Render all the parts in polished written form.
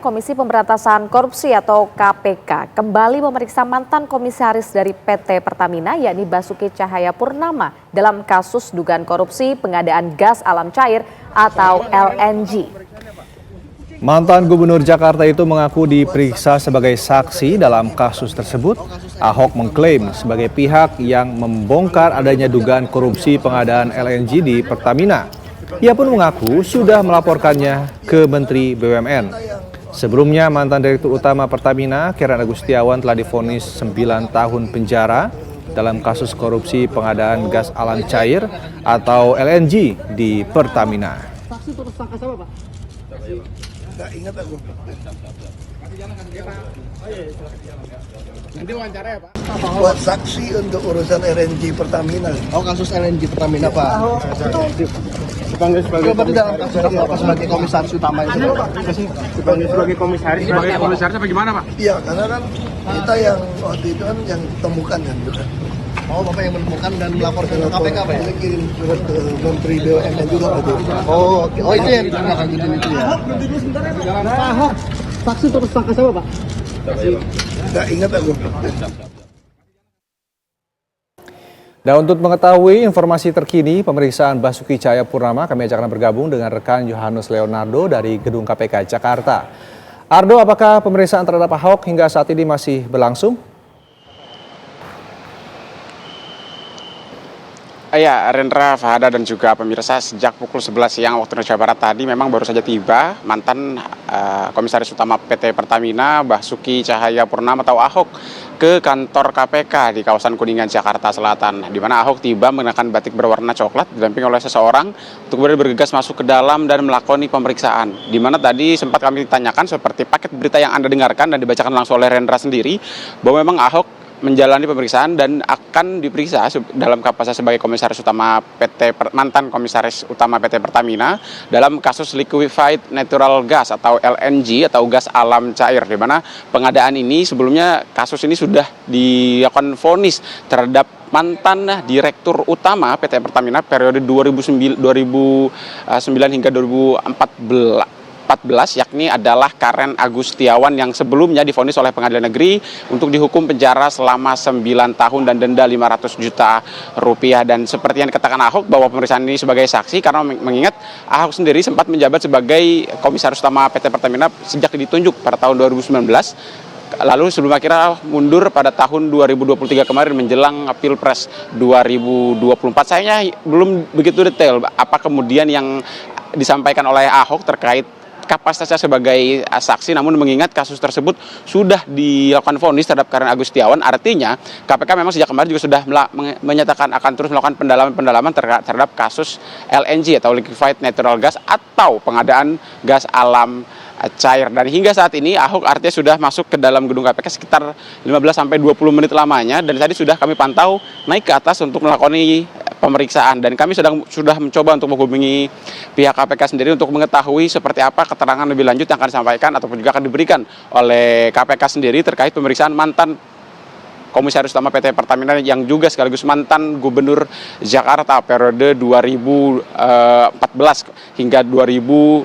Komisi Pemberantasan Korupsi atau KPK kembali memeriksa mantan komisaris dari PT Pertamina yakni Basuki Cahayapurnama dalam kasus dugaan korupsi pengadaan gas alam cair atau LNG. Mantan Gubernur Jakarta itu mengaku diperiksa sebagai saksi dalam kasus tersebut. Ahok mengklaim sebagai pihak yang membongkar adanya dugaan korupsi pengadaan LNG di Pertamina. Ia pun mengaku sudah melaporkannya ke Menteri BUMN. Sebelumnya, mantan Direktur Utama Pertamina, Karen Agustiawan, telah divonis 9 tahun penjara dalam kasus korupsi pengadaan gas alam cair atau LNG di Pertamina. Saksi terus tersangka siapa, Pak? Nggak ingat aku. Nanti wawancara ya, Pak. Buat saksi untuk urusan LNG Pertamina. Oh, kasus LNG Pertamina, Pak. Dipanggil sebagai dalam kasus apa sebagai komisaris utama itu? dipanggil sebagai komisaris. Sebagai komisaris apa gimana, Pak? Iya, karena kan kita yang waktu itu kan yang temukan kan, bukan? Oh, Bapak yang menemukan dan melaporkan ke KPK, Pak? Kita kirim surat ke Menteri BUMN juga waktu itu. Oh, oke. Oh, itu yang ditindaklanjutin itu ya. Ahok. Saksi terus tersangka siapa, Pak? Nggak ingat aku. Dan untuk mengetahui informasi terkini pemeriksaan Basuki Cahayapurnama, kami ajak bergabung dengan rekan Yohannes Leonardo dari Gedung KPK Jakarta. Ardo, apakah pemeriksaan terhadap Ahok hingga saat ini masih berlangsung? Ya, Rendra, Fahada dan juga pemirsa, sejak pukul 11 siang waktu Indonesia Barat tadi memang baru saja tiba mantan Komisaris Utama PT Pertamina Basuki Cahayapurnama atau Ahok ke kantor KPK di kawasan Kuningan, Jakarta Selatan, di mana Ahok tiba mengenakan batik berwarna coklat didampingi oleh seseorang untuk kemudian bergegas masuk ke dalam dan melakoni pemeriksaan. Di mana tadi sempat kami ditanyakan seperti paket berita yang Anda dengarkan dan dibacakan langsung oleh Rendra sendiri, bahwa memang Ahok menjalani pemeriksaan dan akan diperiksa dalam kapasitas sebagai komisaris utama mantan komisaris utama PT Pertamina dalam kasus liquefied natural gas atau LNG atau gas alam cair, di mana pengadaan ini sebelumnya kasus ini sudah dilakukan vonis terhadap mantan direktur utama PT Pertamina periode 2009 hingga 2014 yakni adalah Karen Agustiawan yang sebelumnya divonis oleh Pengadilan Negeri untuk dihukum penjara selama 9 tahun dan denda 500 juta rupiah. Dan seperti yang dikatakan Ahok bahwa pemeriksaan ini sebagai saksi karena mengingat Ahok sendiri sempat menjabat sebagai komisaris utama PT Pertamina sejak ditunjuk pada tahun 2019. Lalu sebelum akhirnya mundur pada tahun 2023 kemarin menjelang Pilpres 2024. Sayangnya belum begitu detail apa kemudian yang disampaikan oleh Ahok terkait kapasitasnya sebagai saksi, namun mengingat kasus tersebut sudah dilakukan vonis terhadap Karen Agustiawan, artinya KPK memang sejak kemarin juga sudah menyatakan akan terus melakukan pendalaman terhadap kasus LNG atau liquefied natural gas atau pengadaan gas alam cair. Dan hingga saat ini Ahok artinya sudah masuk ke dalam gedung KPK sekitar 15-20 menit lamanya, dan tadi sudah kami pantau naik ke atas untuk melakoni pemeriksaan, dan kami sudah mencoba untuk menghubungi pihak KPK sendiri untuk mengetahui seperti apa keterangan lebih lanjut yang akan disampaikan ataupun juga akan diberikan oleh KPK sendiri terkait pemeriksaan mantan Komisaris Utama PT Pertamina yang juga sekaligus mantan Gubernur Jakarta periode 2014 hingga 2017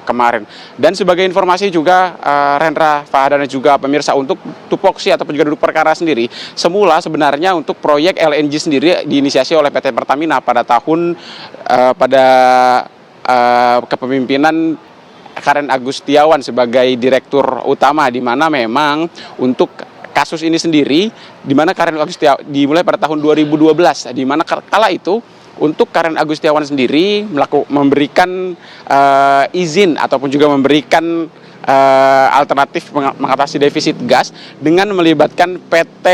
kemarin. Dan sebagai informasi juga Rendra, Fahada dan juga pemirsa, untuk tupoksi ataupun juga duduk perkara sendiri, semula sebenarnya untuk proyek LNG sendiri diinisiasi oleh PT Pertamina pada tahun kepemimpinan Karen Agustiawan sebagai direktur utama, di mana memang untuk kasus ini sendiri di mana Karen Agustiawan dimulai pada tahun 2012, di mana kala itu untuk Karen Agustiawan sendiri memberikan izin ataupun juga memberikan alternatif mengatasi defisit gas dengan melibatkan PT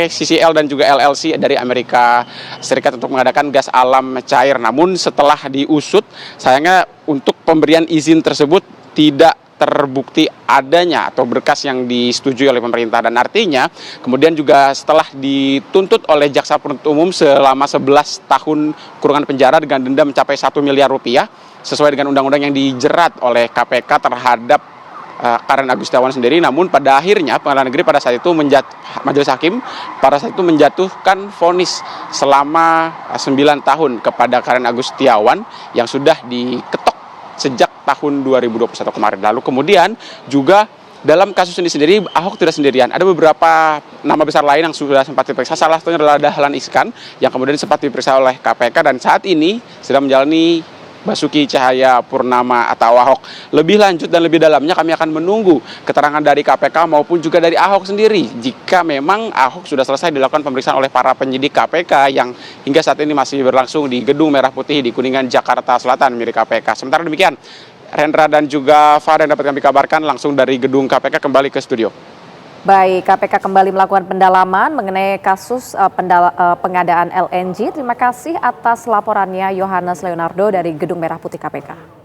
CCL dan juga LLC dari Amerika Serikat untuk mengadakan gas alam cair. Namun setelah diusut, sayangnya untuk pemberian izin tersebut tidak terbukti adanya atau berkas yang disetujui oleh pemerintah, dan artinya kemudian juga setelah dituntut oleh jaksa penuntut umum selama 11 tahun kurungan penjara dengan denda mencapai 1 miliar rupiah sesuai dengan undang-undang yang dijerat oleh KPK terhadap Karen Agustiawan sendiri. Namun pada akhirnya Pengadilan Negeri pada saat itu majelis hakim pada saat itu menjatuhkan vonis selama 9 tahun kepada Karen Agustiawan yang sudah diketok sejak tahun 2021 kemarin. Lalu kemudian juga dalam kasus ini sendiri, Ahok tidak sendirian. Ada beberapa nama besar lain yang sudah sempat diperiksa. Salah satunya adalah Dahlan Iskan yang kemudian sempat diperiksa oleh KPK dan saat ini sedang menjalani Basuki Cahayapurnama atau Ahok. Lebih lanjut dan lebih dalamnya kami akan menunggu keterangan dari KPK maupun juga dari Ahok sendiri. Jika memang Ahok sudah selesai dilakukan pemeriksaan oleh para penyidik KPK yang hingga saat ini masih berlangsung di Gedung Merah Putih di Kuningan, Jakarta Selatan milik KPK. Sementara demikian, Rendra dan juga Fah yang dapat kami kabarkan langsung dari gedung KPK kembali ke studio. Baik, KPK kembali melakukan pendalaman mengenai kasus pengadaan LNG. Terima kasih atas laporannya Yohanes Leonardo dari Gedung Merah Putih KPK.